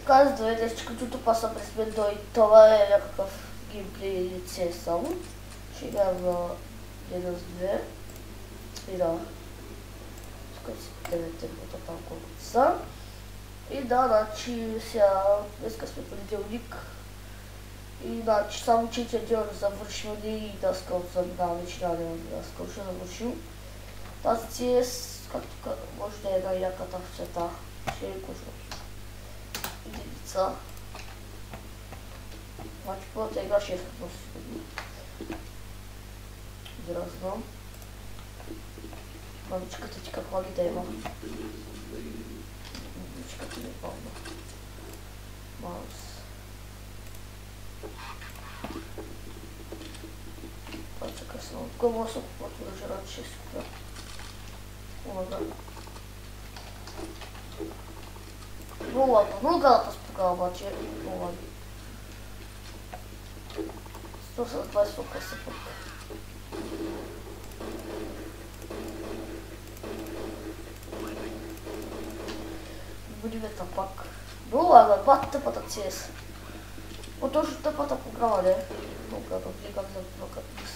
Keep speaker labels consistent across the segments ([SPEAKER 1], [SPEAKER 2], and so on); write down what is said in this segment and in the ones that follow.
[SPEAKER 1] така, здравейте, като паса през мен и това е някакъв геймплей лице само. Ще играем на един с две. И да. Тук си 9 темпота там колкото са. И да, значи сега днеска сме понеделник. И значи само 4 дена да завършим и даскал заминаваме, че няма да имаме даскал, ще завършим. Тази CS, както може да е една яката в цвета. Ще е кушно. Единица. Значи първата игра ще е с сигурно. Изразнам. Мамичката ти каква ги да има. Мамичката ми е пълна. Маус. Това чакай само. Тук мога да се купват да жират, ще си купя. Ладно. Много ладно, много гадата спука обаче. Много ладно. 120 фока се пък. Будивета пак. Много ладно, бат тъпата CS. Но точно тъпата програма не е. Много гадно, как за това мис.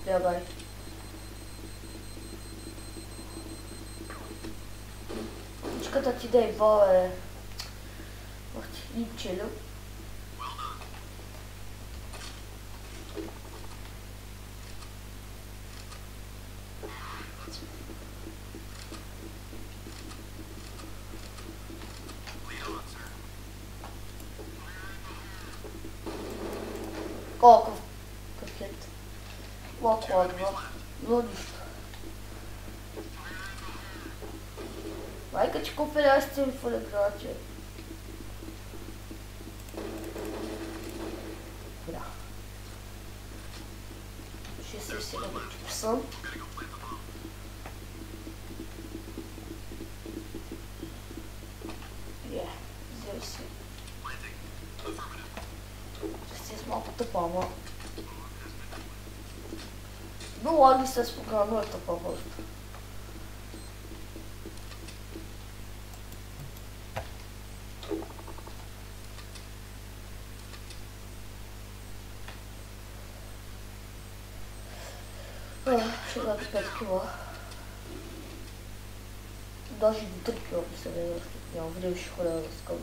[SPEAKER 1] Бягай. Мамичката ти да е бе. Ох ти, липчелю. Колко пакет? Малко ладва, но нищо. Майка, че купили с телефон играчи. Да. 67 часа. Взел си. Ще си малко тъпа, ама. Но лаги се с програма, но е тъпа просто. Ще дам 5 кила. Даже до 3 кила ми се веде, защото няма време ще ходя да скъм.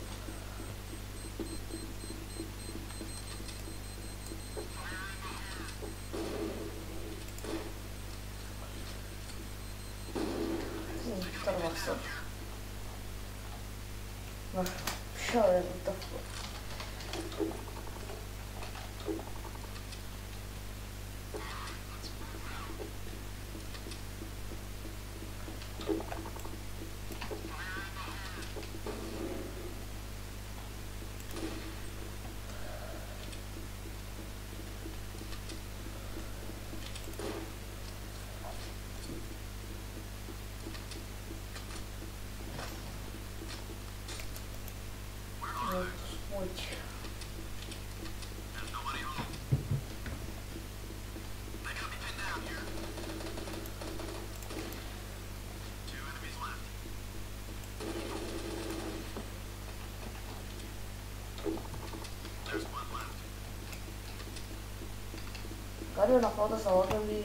[SPEAKER 1] Тървах се. Шо е за тъпо. Гади направо да залагам и...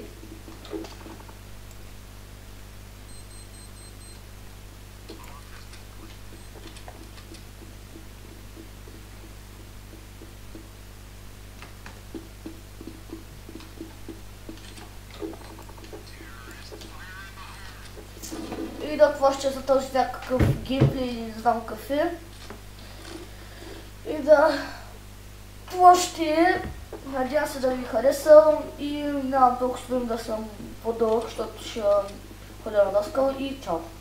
[SPEAKER 1] И да, това ще за този някакъв геймплей, не знам какъв е. И да, това ще е. Надявам се да ви хареса и нямам толкова да съм по-дълъг, защото ще ходя на даскал и чао!